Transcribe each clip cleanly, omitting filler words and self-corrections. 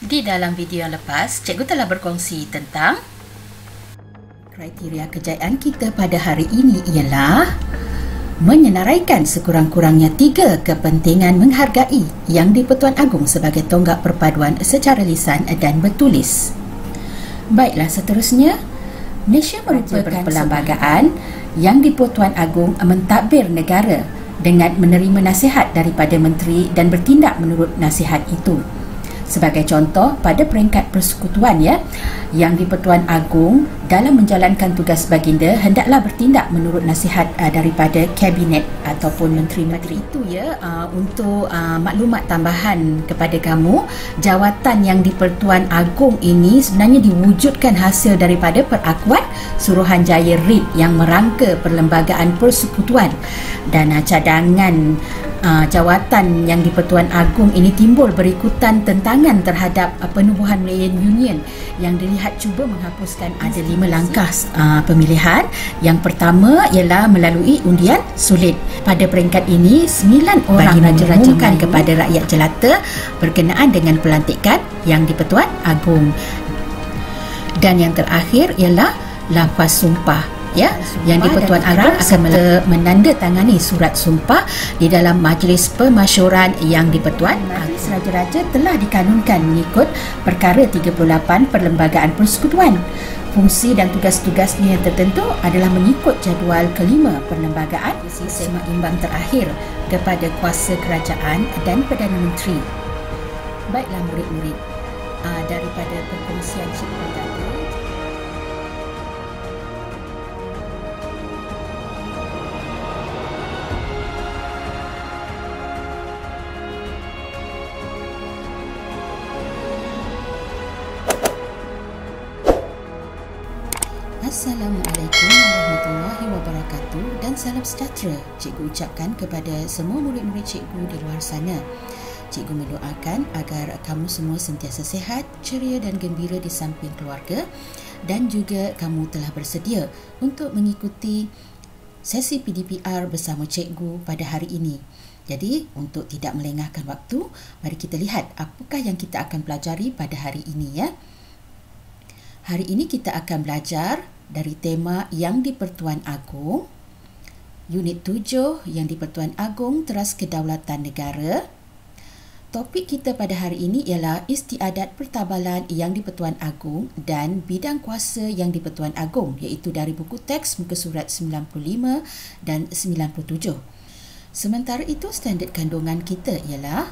Di dalam video yang lepas, cikgu telah berkongsi tentang kriteria kejayaan kita pada hari ini ialah menyenaraikan sekurang-kurangnya 3 kepentingan menghargai yang di-Pertuan Agong sebagai tonggak perpaduan secara lisan dan bertulis. Baiklah, seterusnya, Malaysia merupakan perlembagaan yang di-Pertuan Agong mentadbir negara dengan menerima nasihat daripada menteri dan bertindak menurut nasihat itu. Sebagai contoh, pada peringkat persekutuan yang di-Pertuan Agong dalam menjalankan tugas baginda hendaklah bertindak menurut nasihat daripada kabinet ataupun menteri-menteri itu untuk maklumat tambahan kepada kamu, jawatan yang di-Pertuan Agong ini sebenarnya diwujudkan hasil daripada perakuan Suruhanjaya RIT yang merangka perlembagaan persekutuan, dan cadangan jawatan yang di-Pertuan Agong ini timbul berikutan tentangan terhadap penubuhan Malayan Union yang dilihat cuba menghapuskan. Ada 5 langkah pemilihan. Yang pertama ialah melalui undian sulit. Pada peringkat ini 9 orang raja-raja kepada rakyat jelata berkenaan dengan pelantikan yang di-Pertuan Agong. Dan yang terakhir ialah lafaz sumpah yang di-Pertuan Agong akan menandatangani surat sumpah di dalam majlis permasyuran yang di-Pertuan. Majlis Raja-Raja telah dikanunkan mengikut perkara 38 Perlembagaan Persekutuan. Fungsi dan tugas-tugasnya yang tertentu adalah mengikut jadual kelima perlembagaan, seimbang terakhir kepada kuasa kerajaan dan Perdana Menteri. Baiklah murid-murid, daripada perkongsian cikgu tadi, Assalamualaikum warahmatullahi wabarakatuh dan salam sejahtera cikgu ucapkan kepada semua murid-murid cikgu di luar sana. Cikgu mendoakan agar kamu semua sentiasa sihat, ceria dan gembira di samping keluarga, dan juga kamu telah bersedia untuk mengikuti sesi PDPR bersama cikgu pada hari ini. Jadi, untuk tidak melengahkan waktu, mari kita lihat apakah yang kita akan pelajari pada hari ini . Hari ini kita akan belajar dari tema yang di-Pertuan Agong, Unit 7 yang di-Pertuan Agong Teras Kedaulatan Negara. Topik kita pada hari ini ialah istiadat pertabalan yang di-Pertuan Agong dan bidang kuasa yang di-Pertuan Agong, iaitu dari buku teks muka surat 95 dan 97. Sementara itu, standard kandungan kita ialah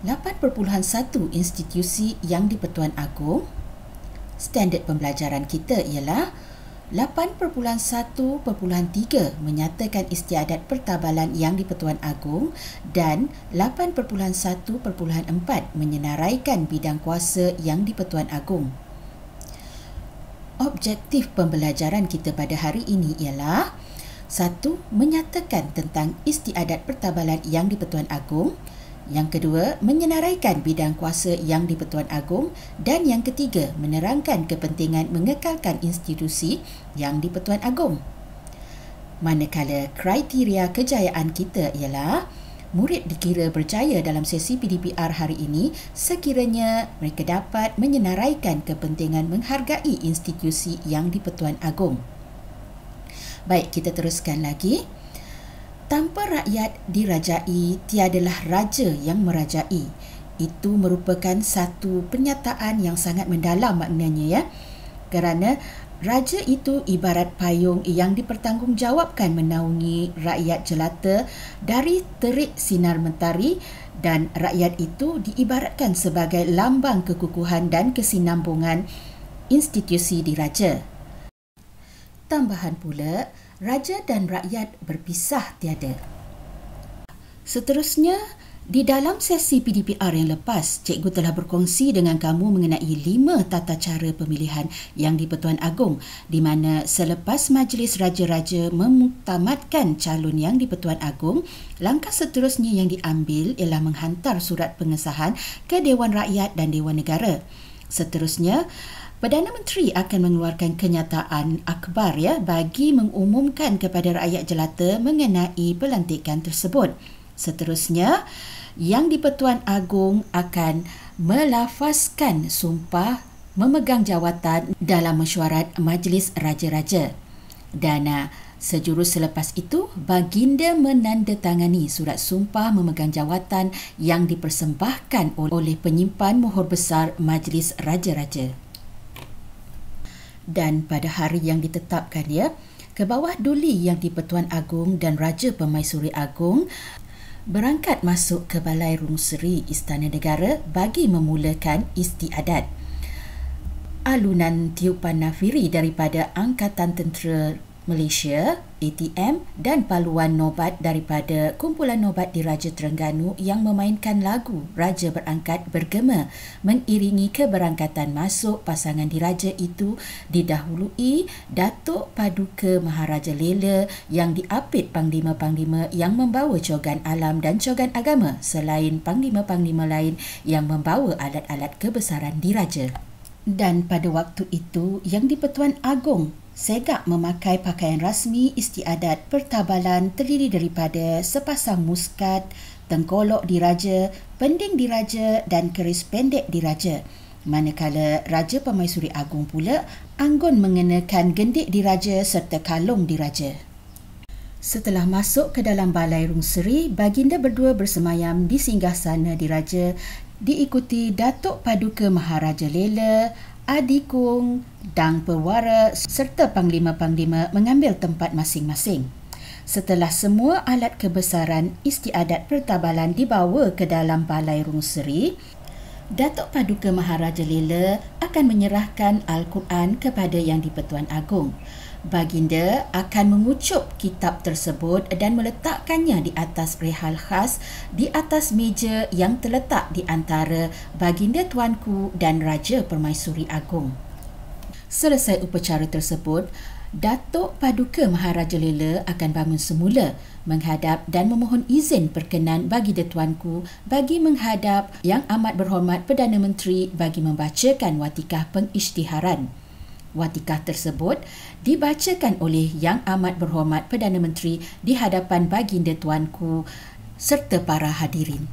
8.1 institusi yang di-Pertuan Agong. Standard pembelajaran kita ialah 8.1.3 menyatakan istiadat pertabalan yang di-Pertuan Agong dan 8.1.4 menyenaraikan bidang kuasa yang di-Pertuan Agong. Objektif pembelajaran kita pada hari ini ialah 1. Menyatakan tentang istiadat pertabalan yang di-Pertuan Agong. Yang kedua, menyenaraikan bidang kuasa yang di-Pertuan Agong, dan yang ketiga, menerangkan kepentingan mengekalkan institusi yang di-Pertuan Agong. Manakala kriteria kejayaan kita ialah murid dikira berjaya dalam sesi PDPR hari ini sekiranya mereka dapat menyenaraikan kepentingan menghargai institusi yang di-Pertuan Agong. Baik, kita teruskan lagi. Tanpa rakyat dirajai, tiadalah raja yang merajai. Itu merupakan satu pernyataan yang sangat mendalam maknanya kerana raja itu ibarat payung yang dipertanggungjawabkan menaungi rakyat jelata dari terik sinar mentari, dan rakyat itu diibaratkan sebagai lambang kekukuhan dan kesinambungan institusi diraja. Tambahan pula, raja dan rakyat berpisah tiada. Seterusnya, di dalam sesi PDPR yang lepas, cikgu telah berkongsi dengan kamu mengenai 5 tata cara pemilihan yang di-Pertuan Agong, di mana selepas Majlis Raja-Raja memuktamadkan calon yang di-Pertuan Agong, langkah seterusnya yang diambil ialah menghantar surat pengesahan ke Dewan Rakyat dan Dewan Negara. Seterusnya, Perdana Menteri akan mengeluarkan kenyataan akhbar bagi mengumumkan kepada rakyat jelata mengenai pelantikan tersebut. Seterusnya, Yang di-Pertuan Agong akan melafazkan sumpah memegang jawatan dalam mesyuarat Majlis Raja-Raja. Dan sejurus selepas itu, Baginda menandatangani surat sumpah memegang jawatan yang dipersembahkan oleh penyimpan mohor besar Majlis Raja-Raja. Dan pada hari yang ditetapkan Kebawah Duli Yang di-Pertuan Agong dan Raja Permaisuri Agong berangkat masuk ke Balai Rung Seri Istana Negara bagi memulakan istiadat. Alunan tiupan nafiri daripada Angkatan Tentera Malaysia, ATM, dan paluan nobat daripada Kumpulan Nobat Diraja Terengganu yang memainkan lagu Raja Berangkat bergema mengiringi keberangkatan masuk pasangan diraja itu didahului Datuk Paduka Maharaja Lela yang diapit panglima-panglima yang membawa cogan alam dan cogan agama selain panglima-panglima lain yang membawa alat-alat kebesaran diraja. Dan pada waktu itu, Yang di-Pertuan Agong segak memakai pakaian rasmi istiadat pertabalan terdiri daripada sepasang muskat, tengkolok diraja, pending diraja dan keris pendek diraja. Manakala Raja Permaisuri Agong pula anggun mengenakan gendik diraja serta kalung diraja. Setelah masuk ke dalam Balai Rung Seri, Baginda berdua bersemayam di singgahsana diraja diikuti Datuk Paduka Maharaja Lela, Adikung, Dang Perwara serta panglima-panglima mengambil tempat masing-masing. Setelah semua alat kebesaran istiadat pertabalan dibawa ke dalam Balai Rung Seri, Datuk Paduka Maharaja Lela akan menyerahkan Al-Quran kepada Yang di-Pertuan Agong. Baginda akan mengucup kitab tersebut dan meletakkannya di atas rehal khas di atas meja yang terletak di antara Baginda Tuanku dan Raja Permaisuri Agong. Selesai upacara tersebut, Datuk Paduka Maharaja Lela akan bangun semula menghadap dan memohon izin perkenan Baginda Tuanku bagi menghadap Yang Amat Berhormat Perdana Menteri bagi membacakan watikah pengisytiharan. Watikah tersebut dibacakan oleh Yang Amat Berhormat Perdana Menteri di hadapan Baginda Tuanku serta para hadirin.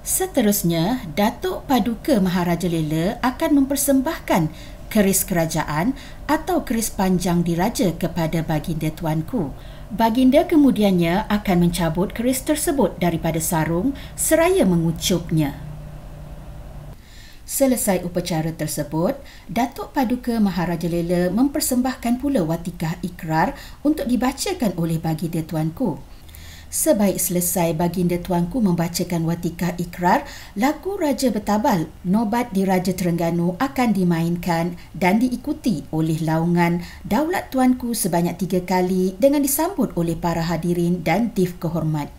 Seterusnya, Datuk Paduka Maharaja Lela akan mempersembahkan keris kerajaan atau keris panjang diraja kepada Baginda Tuanku. Baginda kemudiannya akan mencabut keris tersebut daripada sarung seraya mengucupnya. Selesai upacara tersebut, Datuk Paduka Maharaja Lela mempersembahkan pula watikah ikrar untuk dibacakan oleh Baginda Tuanku. Sebaik selesai Baginda Tuanku membacakan watikah ikrar, lagu Raja Bertabal Nobat Diraja Terengganu akan dimainkan dan diikuti oleh laungan Daulat Tuanku sebanyak 3 kali dengan disambut oleh para hadirin dan Dif Kehormat.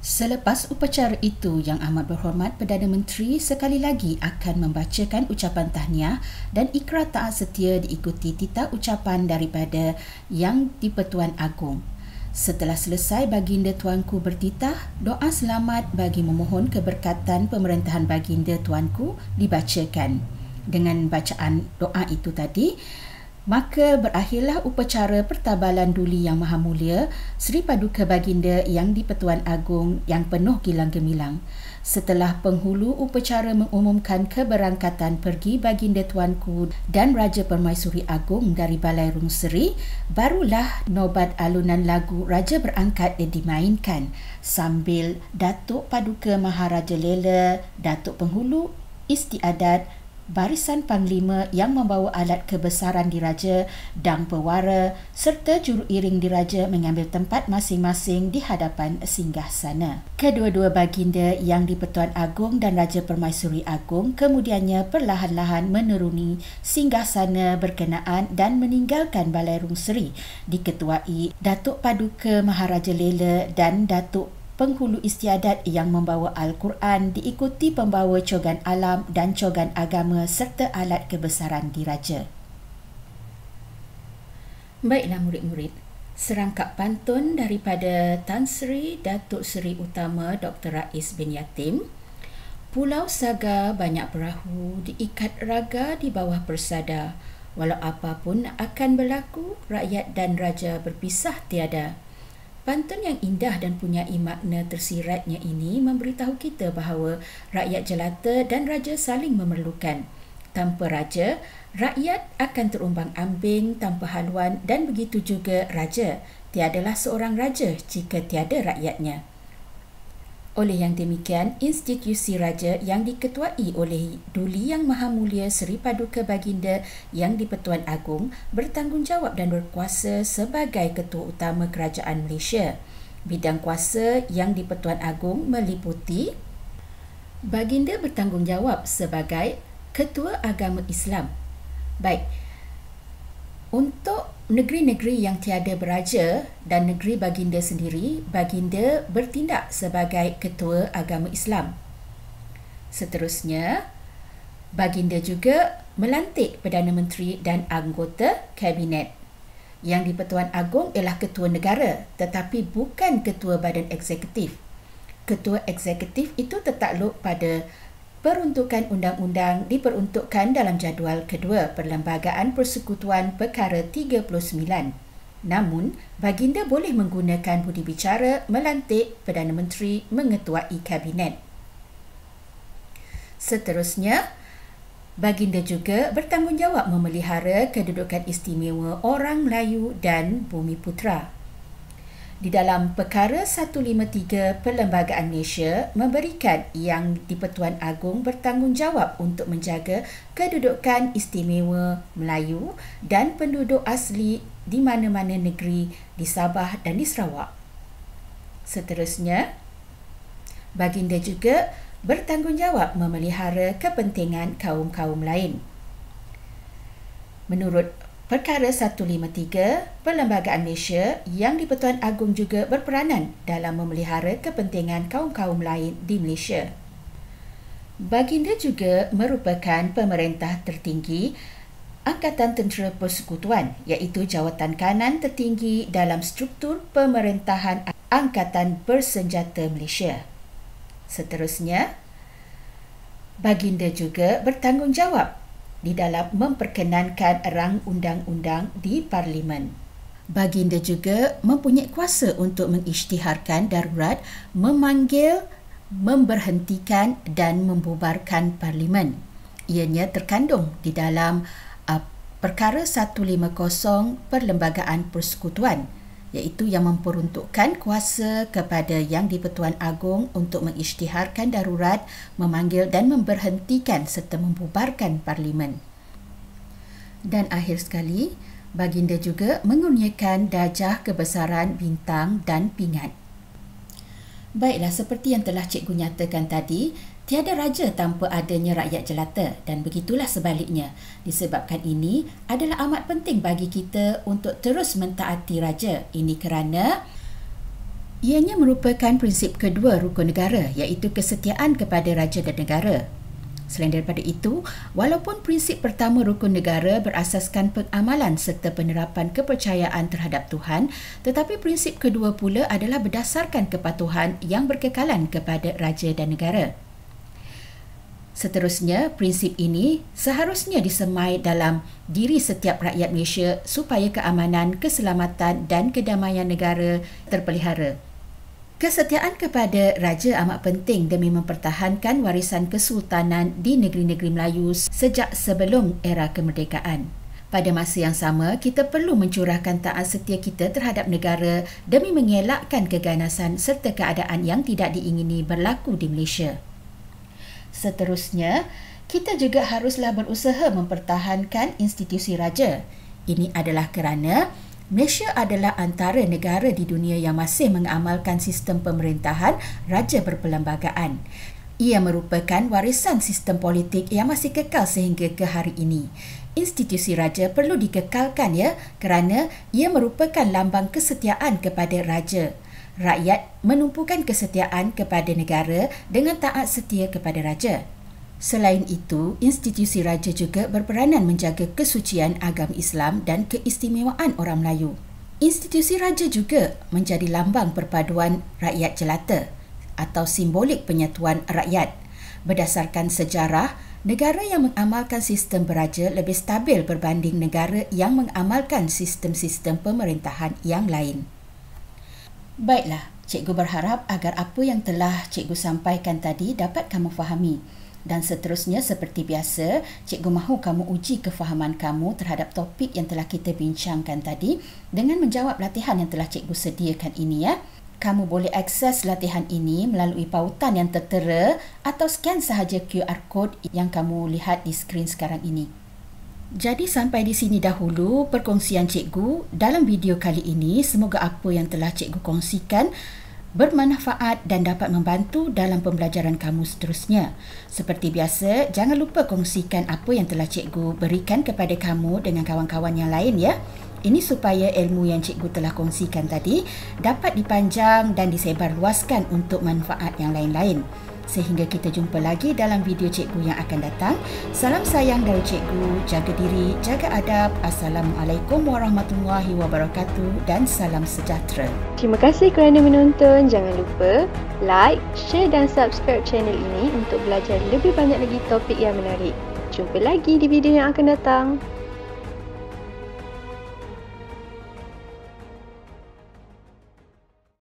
Selepas upacara itu, Yang Amat Berhormat Perdana Menteri sekali lagi akan membacakan ucapan tahniah dan ikrar taat setia diikuti titah ucapan daripada Yang di-Pertuan Agong. Setelah selesai Baginda Tuanku bertitah, doa selamat bagi memohon keberkatan pemerintahan Baginda Tuanku dibacakan. Dengan bacaan doa itu tadi, maka berakhirlah upacara pertabalan Duli Yang Maha Mulia Seri Paduka Baginda Yang di-Pertuan Agong yang penuh gilang gemilang. Setelah penghulu upacara mengumumkan keberangkatan pergi Baginda Tuanku dan Raja Permaisuri Agong dari Balai Rung Seri, barulah nobat alunan lagu Raja Berangkat dimainkan sambil Datuk Paduka Maharaja Lela, Datuk Penghulu Istiadat, barisan panglima yang membawa alat kebesaran diraja, Dang Pewara serta juru iring diraja mengambil tempat masing-masing di hadapan singgahsana. Kedua-dua baginda Yang di-Pertuan Agong dan Raja Permaisuri Agong kemudiannya perlahan-lahan menuruni singgahsana berkenaan dan meninggalkan Balai Rung Seri diketuai Datuk Paduka Maharaja Lela dan Datuk Penghulu Istiadat yang membawa Al-Quran diikuti pembawa cogan alam dan cogan agama serta alat kebesaran diraja. Baiklah murid-murid, serangkap pantun daripada Tan Sri Datuk Seri Utama Dr. Rais bin Yatim. Pulau Saga banyak perahu, diikat raga di bawah persada. Walau apapun akan berlaku, rakyat dan raja berpisah tiada. Pantun yang indah dan punyai makna tersiratnya ini memberitahu kita bahawa rakyat jelata dan raja saling memerlukan. Tanpa raja, rakyat akan terumbang-ambing tanpa haluan, dan begitu juga raja. Tiadalah seorang raja jika tiada rakyatnya. Oleh yang demikian, institusi raja yang diketuai oleh Duli Yang Maha Mulia Seri Paduka Baginda Yang di-Pertuan Agong bertanggungjawab dan berkuasa sebagai Ketua Utama Kerajaan Malaysia. Bidang kuasa Yang di-Pertuan Agong meliputi: Baginda bertanggungjawab sebagai Ketua Agama Islam. Baik, untuk negeri-negeri yang tiada beraja dan negeri baginda sendiri, baginda bertindak sebagai Ketua Agama Islam. Seterusnya, baginda juga melantik Perdana Menteri dan anggota Kabinet. Yang di-Pertuan Agong ialah Ketua Negara, tetapi bukan Ketua Badan Eksekutif. Ketua Eksekutif itu tertakluk pada peruntukan undang-undang diperuntukkan dalam jadual kedua Perlembagaan Persekutuan Perkara 39. Namun, baginda boleh menggunakan budi bicara melantik Perdana Menteri mengetuai Kabinet. Seterusnya, baginda juga bertanggungjawab memelihara kedudukan istimewa orang Melayu dan Bumiputera. Di dalam Perkara 153 Perlembagaan Malaysia memberikan Yang di-Pertuan Agong bertanggungjawab untuk menjaga kedudukan istimewa Melayu dan penduduk asli di mana-mana negeri di Sabah dan di Sarawak. Seterusnya, baginda juga bertanggungjawab memelihara kepentingan kaum-kaum lain. Menurut Perkara 153 Perlembagaan Malaysia, Yang di-Pertuan Agong juga berperanan dalam memelihara kepentingan kaum-kaum lain di Malaysia. Baginda juga merupakan pemerintah tertinggi Angkatan Tentera Persekutuan, iaitu jawatan kanan tertinggi dalam struktur pemerintahan Angkatan Bersenjata Malaysia. Seterusnya, baginda juga bertanggungjawab di dalam memperkenankan rang undang-undang di Parlimen. Baginda juga mempunyai kuasa untuk mengisytiharkan darurat, memanggil, memberhentikan dan membubarkan Parlimen. Ianya terkandung di dalam Perkara 150 Perlembagaan Persekutuan, iaitu yang memperuntukkan kuasa kepada Yang di-Pertuan Agong untuk mengisytiharkan darurat, memanggil dan memberhentikan serta membubarkan Parlimen. Dan akhir sekali, baginda juga mengurniakan darjah kebesaran bintang dan pingat. Baiklah, seperti yang telah cikgu nyatakan tadi, tiada raja tanpa adanya rakyat jelata, dan begitulah sebaliknya. Disebabkan ini adalah amat penting bagi kita untuk terus mentaati raja. Ini kerana ianya merupakan prinsip kedua rukun negara, iaitu kesetiaan kepada raja dan negara. Selain daripada itu, walaupun prinsip pertama rukun negara berasaskan pengamalan serta penerapan kepercayaan terhadap Tuhan, tetapi prinsip kedua pula adalah berdasarkan kepatuhan yang berkekalan kepada raja dan negara. Seterusnya, prinsip ini seharusnya disemai dalam diri setiap rakyat Malaysia supaya keamanan, keselamatan dan kedamaian negara terpelihara. Kesetiaan kepada raja amat penting demi mempertahankan warisan kesultanan di negeri-negeri Melayu sejak sebelum era kemerdekaan. Pada masa yang sama, kita perlu mencurahkan taat setia kita terhadap negara demi mengelakkan keganasan serta keadaan yang tidak diingini berlaku di Malaysia. Seterusnya, kita juga haruslah berusaha mempertahankan institusi raja. Ini adalah kerana Malaysia adalah antara negara di dunia yang masih mengamalkan sistem pemerintahan raja berperlembagaan. Ia merupakan warisan sistem politik yang masih kekal sehingga ke hari ini. Institusi raja perlu dikekalkan kerana ia merupakan lambang kesetiaan kepada raja. Rakyat menumpukan kesetiaan kepada negara dengan taat setia kepada raja. Selain itu, institusi raja juga berperanan menjaga kesucian agama Islam dan keistimewaan orang Melayu. Institusi raja juga menjadi lambang perpaduan rakyat jelata atau simbolik penyatuan rakyat. Berdasarkan sejarah, negara yang mengamalkan sistem beraja lebih stabil berbanding negara yang mengamalkan sistem-sistem pemerintahan yang lain. Baiklah, cikgu berharap agar apa yang telah cikgu sampaikan tadi dapat kamu fahami. Dan seterusnya seperti biasa, cikgu mahu kamu uji kefahaman kamu terhadap topik yang telah kita bincangkan tadi dengan menjawab latihan yang telah cikgu sediakan ini ya. Kamu boleh akses latihan ini melalui pautan yang tertera atau scan sahaja QR code yang kamu lihat di skrin sekarang ini. Jadi sampai di sini dahulu perkongsian cikgu dalam video kali ini. Semoga apa yang telah cikgu kongsikan bermanfaat dan dapat membantu dalam pembelajaran kamu seterusnya. Seperti biasa, jangan lupa kongsikan apa yang telah cikgu berikan kepada kamu dengan kawan-kawan yang lain ya. Ini supaya ilmu yang cikgu telah kongsikan tadi dapat dipanjang dan disebarluaskan untuk manfaat yang lain-lain. Sehingga kita jumpa lagi dalam video cikgu yang akan datang. Salam sayang dari cikgu, jaga diri, jaga adab. Assalamualaikum warahmatullahi wabarakatuh dan salam sejahtera. Terima kasih kerana menonton. Jangan lupa like, share dan subscribe channel ini untuk belajar lebih banyak lagi topik yang menarik. Jumpa lagi di video yang akan datang.